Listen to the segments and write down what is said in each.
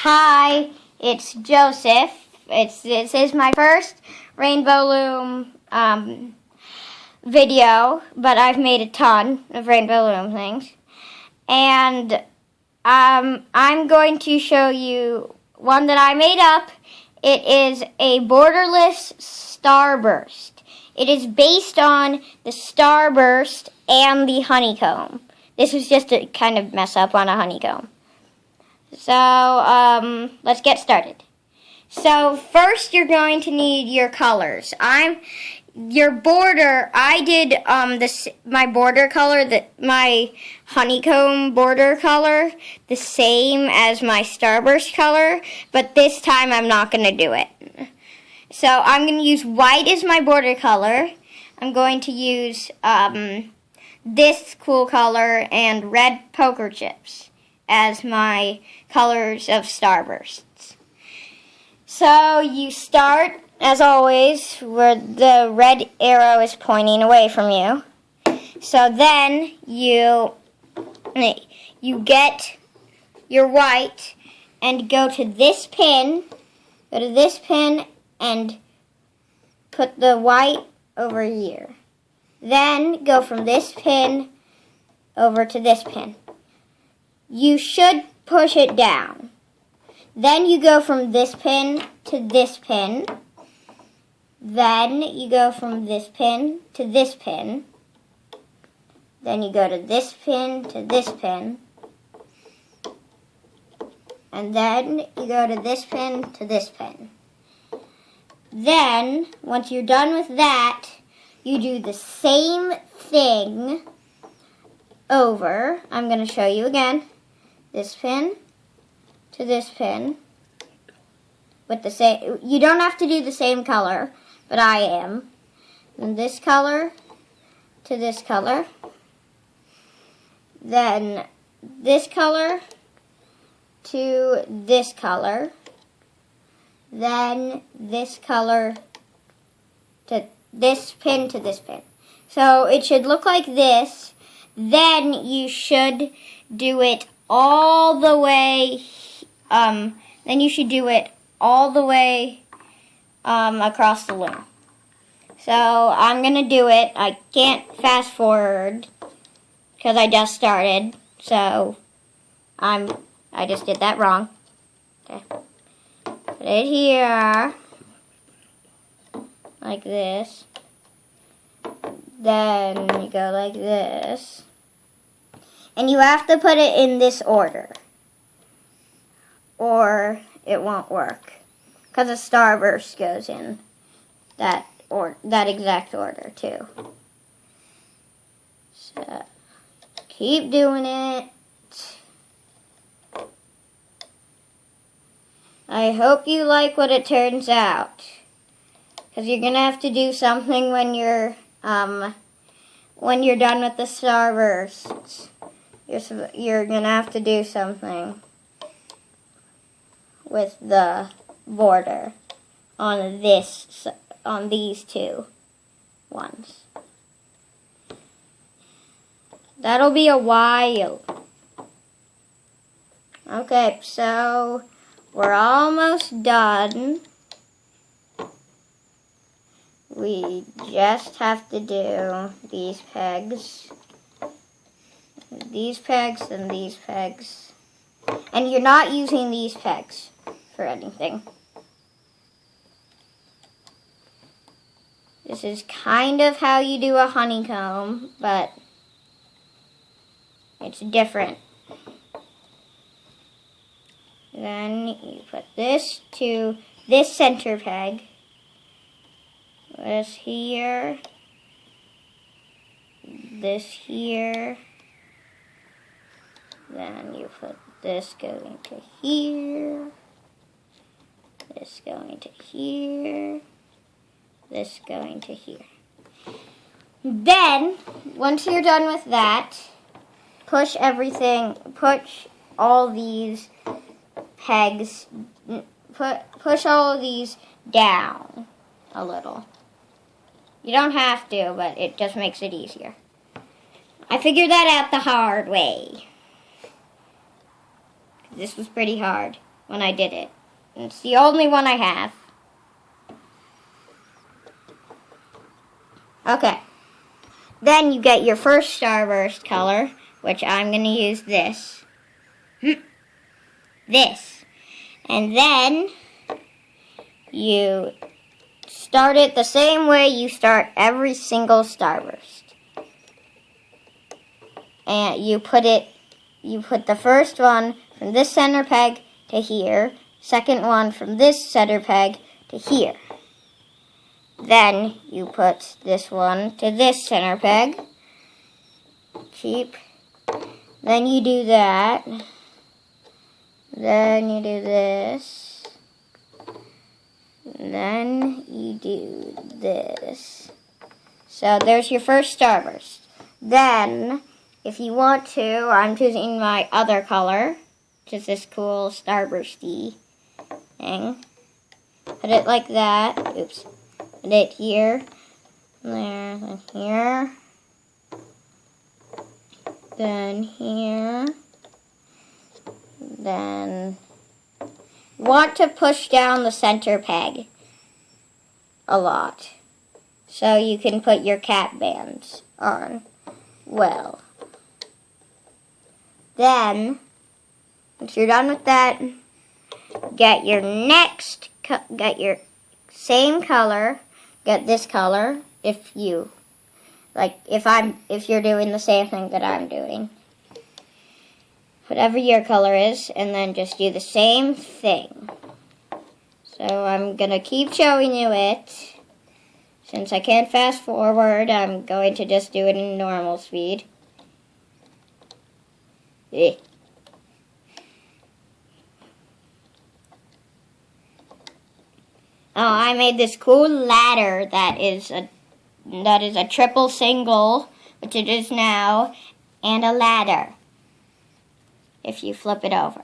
Hi, it's Joseph. This is my first Rainbow Loom video, but I've made a ton of Rainbow Loom things. And I'm going to show you one that I made up. It is a Borderless Starburst. It is based on the Starburst and the honeycomb. This is just a kind of mess up on a honeycomb. So, let's get started. So, first you're going to need your colors. Your border, I did, my border color, my honeycomb border color, the same as my starburst color, but this time I'm not going to do it. So, I'm going to use white as my border color. I'm going to use, this cool color and red poker chips as my colors of starbursts. So you start, as always, where the red arrow is pointing away from you. So then you get your white and go to this pin, and put the white over here. Then go from this pin over to this pin. You should push it down. Then you go from this pin to this pin. Then you go from this pin to this pin. Then you go to this pin to this pin. And then you go to this pin to this pin. Then, once you're done with that, you do the same thing over. I'm going to show you again. This pin to this pin with the same. You don't have to do the same color, but I am. Then this color to this color. Then this color to this color. Then this color to this pin to this pin. So it should look like this. Then you should do it all the way, then you should do it all the way across the loom. So I'm going to do it. I can't fast forward because I just started. So I just did that wrong. Okay. Put it here, like this. Then you go like this. And you have to put it in this order, or it won't work, because a starburst goes in that exact order too. So keep doing it. I hope you like what it turns out, because you're gonna have to do something when you're done with the starbursts. You're gonna have to do something with the border on these two ones. That'll be a while. Okay, so we're almost done. We just have to do these pegs. These pegs and these pegs. And you're not using these pegs for anything. This is kind of how you do a honeycomb, but it's different. Then you put this to this center peg. This here. This here. Then you put this going to here, this going to here, this going to here. Then, once you're done with that, push all these pegs, push all of these down a little. You don't have to, but it just makes it easier. I figured that out the hard way. This was pretty hard. when I did it. It's the only one I have. Okay. Then you get your first starburst color, which I'm going to use this. This. And then you start it the same way you start every single starburst. And you put the first one from this center peg to here, second one from this center peg to here. Then you put this one to this center peg. Then you do that. Then you do this. Then you do this. So there's your first starburst. Then, if you want to, I'm choosing my other color, which is this cool starbursty thing. Put it like that. Oops. Put it here. There, then here. Then here. Then want to push down the center peg a lot so you can put your cap bands on well. Then, once you're done with that, get your same color, get this color if you're doing the same thing that I'm doing. Whatever your color is, and then just do the same thing. So I'm going to keep showing you it. Since I can't fast forward, I'm going to just do it in normal speed. Oh, I made this cool ladder that is a triple single, which it is now, and a ladder. If you flip it over.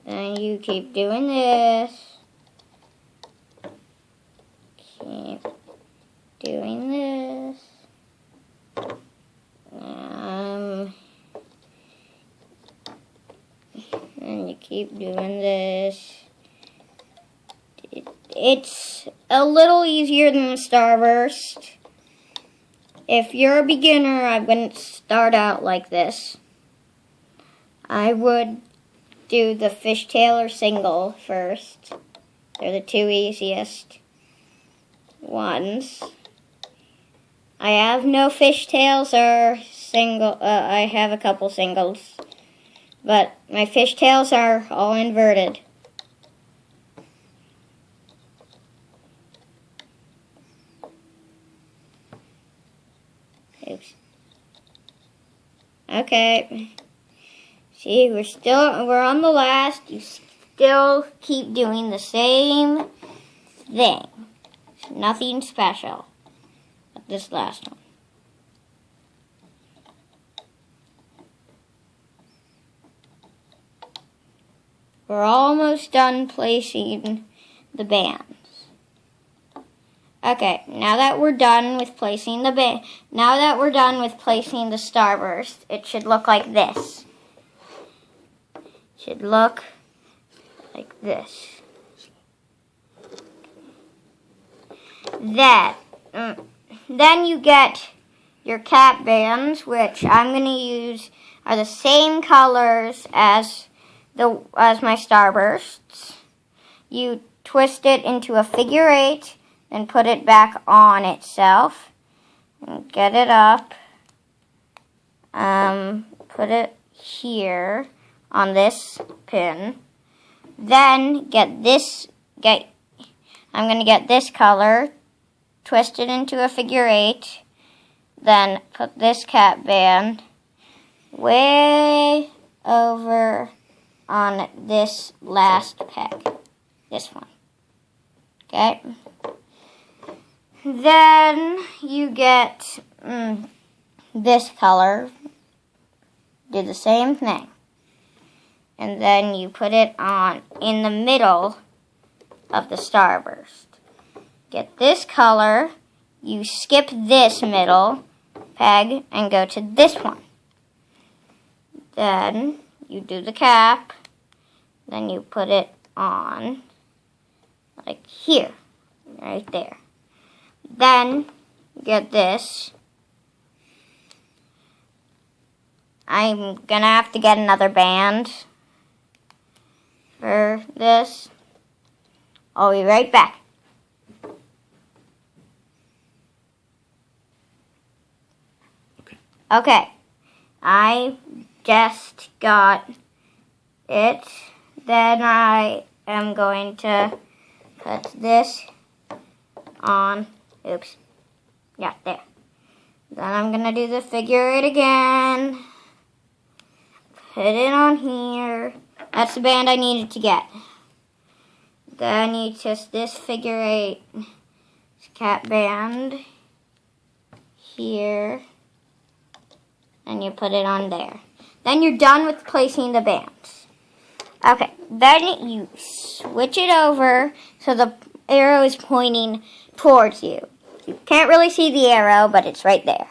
Then you keep doing this. Keep doing this. And you keep doing this. It's a little easier than the starburst. If you're a beginner, I wouldn't start out like this. I would do the fishtail or single first. They're the two easiest ones. I have no fishtails or single. I have a couple singles, but my fishtails are all inverted. Oops. Okay. See, we're on the last. You still keep doing the same thing. Nothing special. But this last one. We're almost done placing the bands. Okay, now that we're done with placing the starburst, it should look like this. It should look like this. Then you get your cap bands, which I'm going to use are the same colors as my starbursts. You twist it into a figure 8 and put it back on itself. And get it up. Put it here on this pin. Then I'm going to get this color, twist it into a figure 8, then put this cap band way over on this last peg, this one. Okay. Then you get this color, do the same thing. And then you put it on in the middle of the starburst. Get this color, you skip this middle peg and go to this one. Then you do the cap. Then you put it on, like here, right there. Then get this. I'm gonna have to get another band for this. I'll be right back. Okay, I just got it. Then I am going to put this on. Oops. Yeah, there. Then I'm going to do the figure eight again. Put it on here. That's the band I needed to get. Then you just this figure eight cap band here. And you put it on there. Then you're done with placing the bands. Okay, then you switch it over so the arrow is pointing towards you. You can't really see the arrow, but it's right there.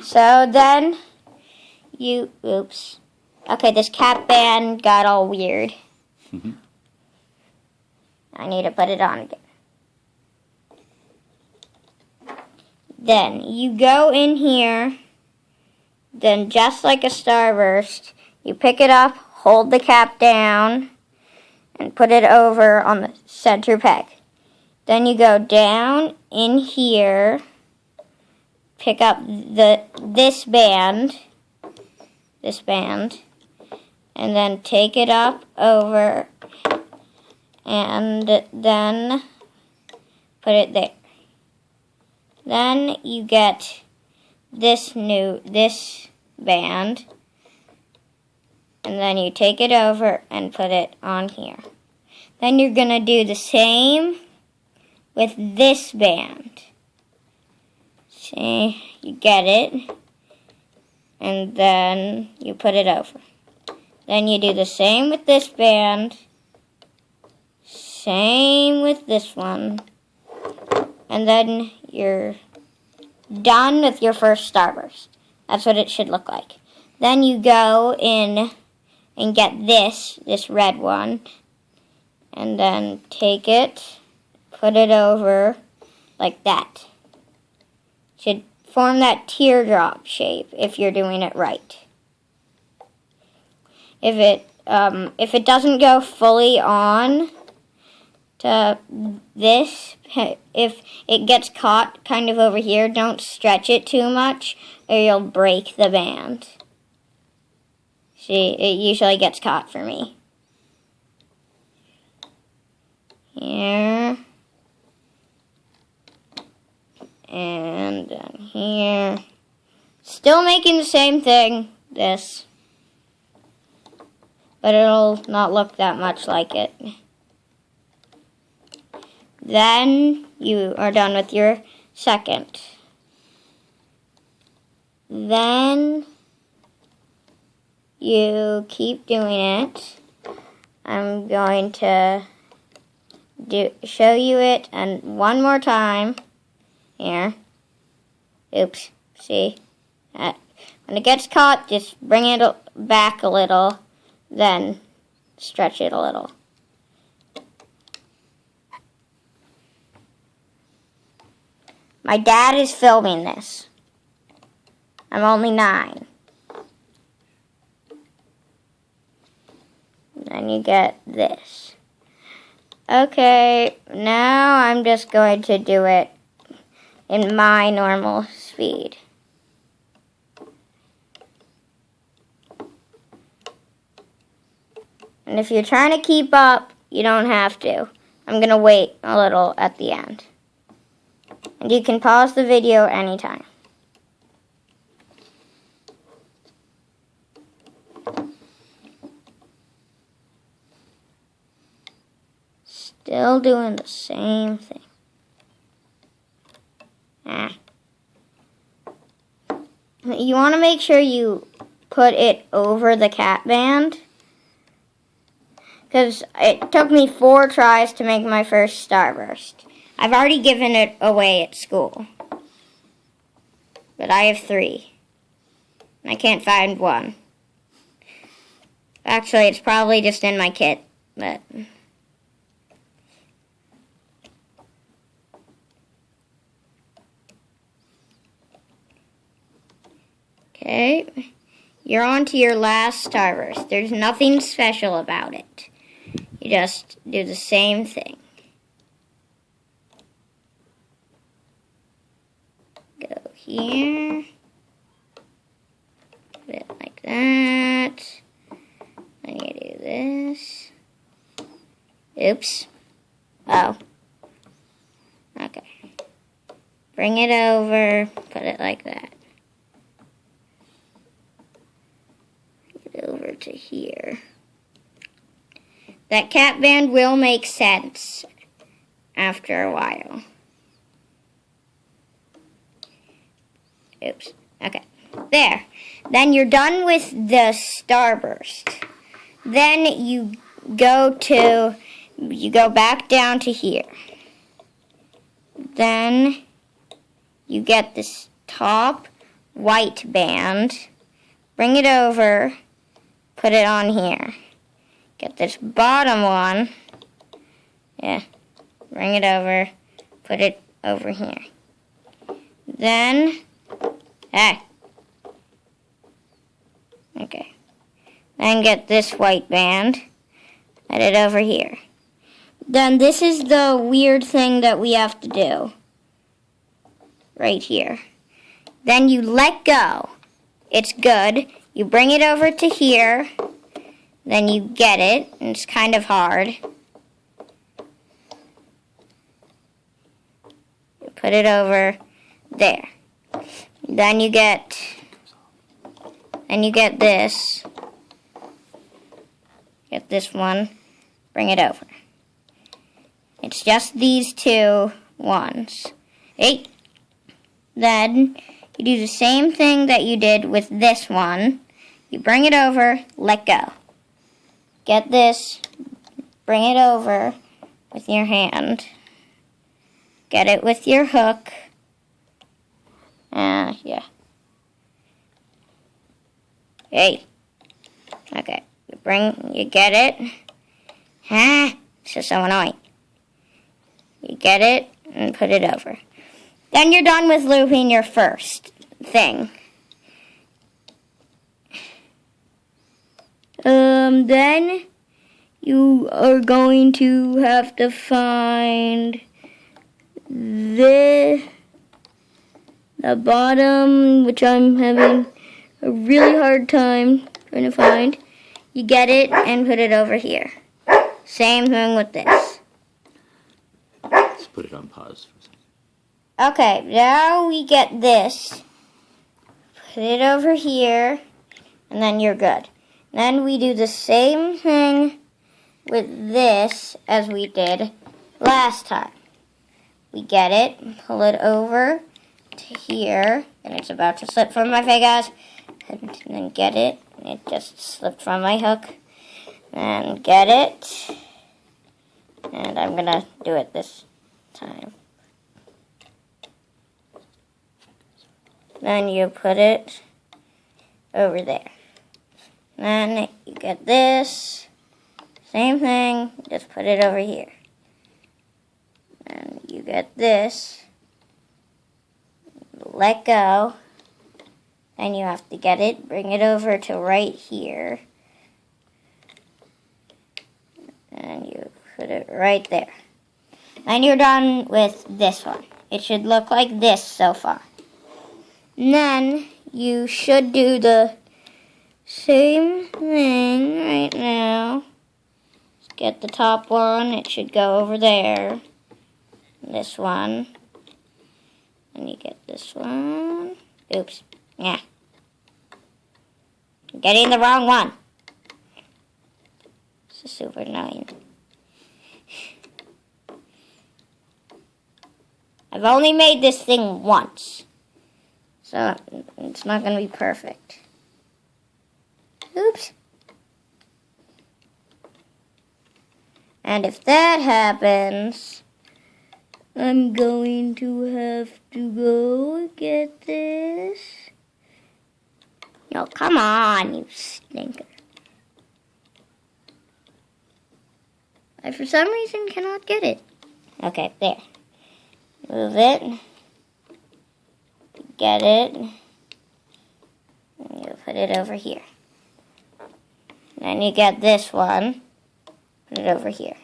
So then you, oops. Okay, this cap band got all weird. I need to put it on again. Then you go in here. Then just like a starburst, you pick it up, hold the cap down, and put it over on the center peg. Then you go down in here, pick up this band, and then take it up over, and then put it there. Then you get this band, and then you take it over and put it on here. Then you're going to do the same with this band. See, you get it, and then you put it over. Then you do the same with this band, same with this one, and then you're done with your first starburst. That's what it should look like. Then you go in and get this red one, and then take it, put it over like that. Should form that teardrop shape if you're doing it right. If it doesn't go fully on to this, if it gets caught kind of over here, don't stretch it too much or you'll break the band. See, it usually gets caught for me. Here. And then here. Still making the same thing, this. But it'll not look that much like it. Then you are done with your second. Then you keep doing it. I'm going to show you it and one more time. Here. Oops. See? When it gets caught, just bring it back a little. Then stretch it a little. My dad is filming this. I'm only 9. Then you get this. Okay, now I'm just going to do it in my normal speed. And if you're trying to keep up, you don't have to. I'm going to wait a little at the end. And you can pause the video anytime. Still doing the same thing. You want to make sure you put it over the cap band. Because it took me 4 tries to make my first starburst. I've already given it away at school. But I have 3. I can't find one. Actually, it's probably just in my kit, but... Okay, you're on to your last starburst. There's nothing special about it. You just do the same thing. Go here. Put it like that. Then you do this. Oops. Oh. Okay. Bring it over. Put it like that. Over to here. That cap band will make sense after a while. Oops. Okay. There. Then you're done with the starburst. Then you go back down to here. Then you get this top white band. Bring it over. Put it on here. Get this bottom one. Yeah. Bring it over. Put it over here. Then, okay. Then get this white band. Put it over here. Then this is the weird thing that we have to do. Right here. Then you let go. It's good. You bring it over to here, then you get it, and it's kind of hard. You put it over there. Then you get this. Get this one, bring it over. It's just these two ones. Hey. Then you do the same thing that you did with this one. You bring it over, let go. Get this, bring it over with your hand. Get it with your hook. Yeah. Hey. Okay, you get it. This is so annoying. You get it and put it over. Then you're done with looping your first thing. Then you are going to have to find the bottom, which I'm having a really hard time trying to find. You get it and put it over here. Same thing with this. Let's put it on pause for a second. Okay, now we get this. Put it over here, and then you're good. Then we do the same thing with this as we did last time. We get it, pull it over to here, and it's about to slip from my fingers. And then get it, and it just slipped from my hook. And get it, and I'm gonna do it this time. Then you put it over there. Then you get this, same thing, just put it over here. And you get this, let go, then you have to get it, bring it over to right here, and you put it right there. Then you're done with this one. It should look like this so far. And then you should do the same thing right now. Let's get the top one. It should go over there. This one. And you get this one. Oops. Yeah. I'm getting the wrong one. This is super annoying. I've only made this thing once, so it's not going to be perfect. Oops. And if that happens, I'm going to have to go get this. Oh, come on, you stinker. I, for some reason, cannot get it. Okay, there. Move it. Get it. And you put it over here. Then you get this one. Put it over here.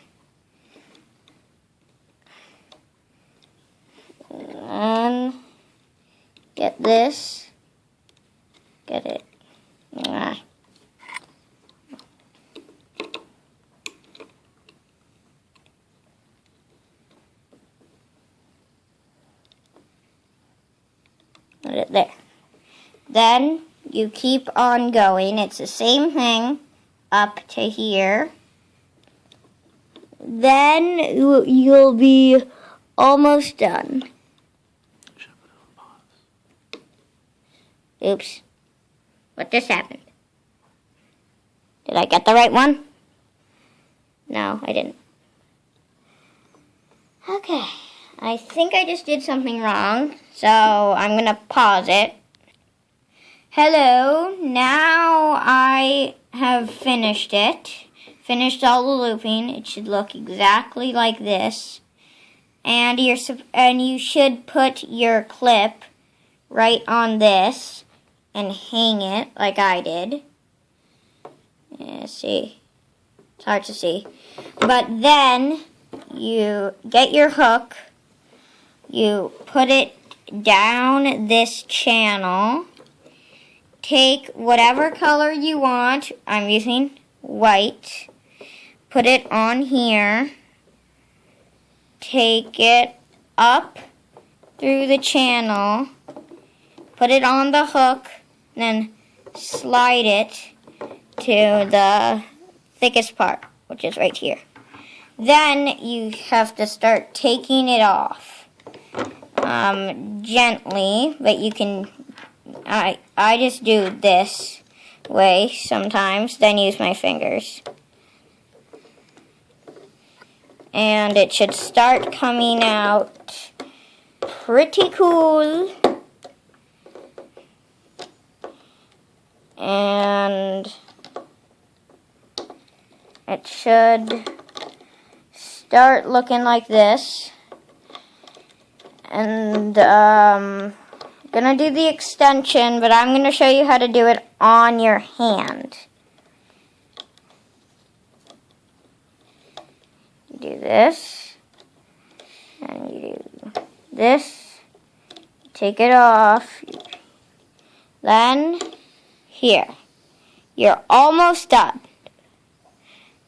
And get this. Get it. Put it there. Then you keep on going. It's the same thing up to here. Then you'll be almost done. Oops. What just happened? Did I get the right one? No, I didn't. Okay. I think I just did something wrong, so I'm going to pause it. Hello. Now I have finished it. Finished all the looping. It should look exactly like this. And you should put your clip right on this and hang it like I did. Yeah, see. It's hard to see. But then you get your hook. You put it down this channel. Take whatever color you want. I'm using white. Put it on here. Take it up through the channel. Put it on the hook. Then slide it to the thickest part, which is right here. Then you have to start taking it off. Gently, but you can, I just do this way sometimes, then use my fingers. And it should start coming out pretty cool. And it should start looking like this. And I'm gonna do the extension, but I'm gonna show you how to do it on your hand. You do this, and you do this, take it off, then here. You're almost done.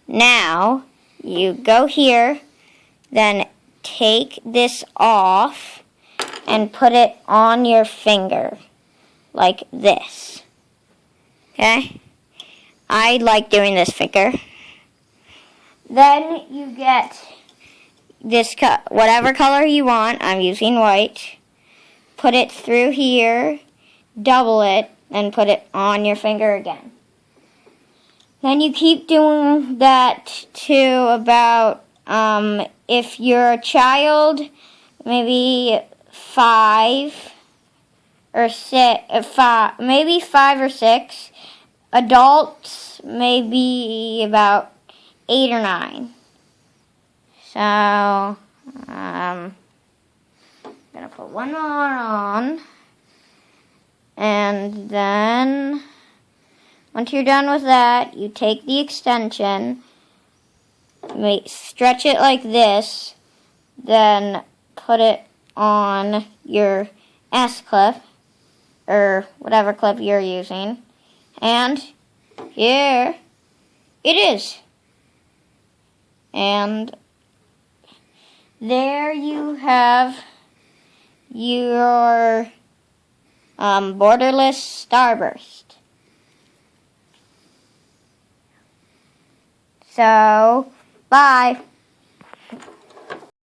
Now, you go here, then take this off and put it on your finger like this. Okay? I like doing this finger. Then you get this whatever color you want. I'm using white. Put it through here, double it, and put it on your finger again. Then you keep doing that to about if you're a child, maybe 5 or 6, maybe 5 or 6. Adults, maybe about 8 or 9. So, I'm gonna put one more on, and then once you're done with that, you take the extension. Stretch it like this, then put it on your S-clip, or whatever clip you're using, and here it is. And there you have your Borderless Starburst. So, bye.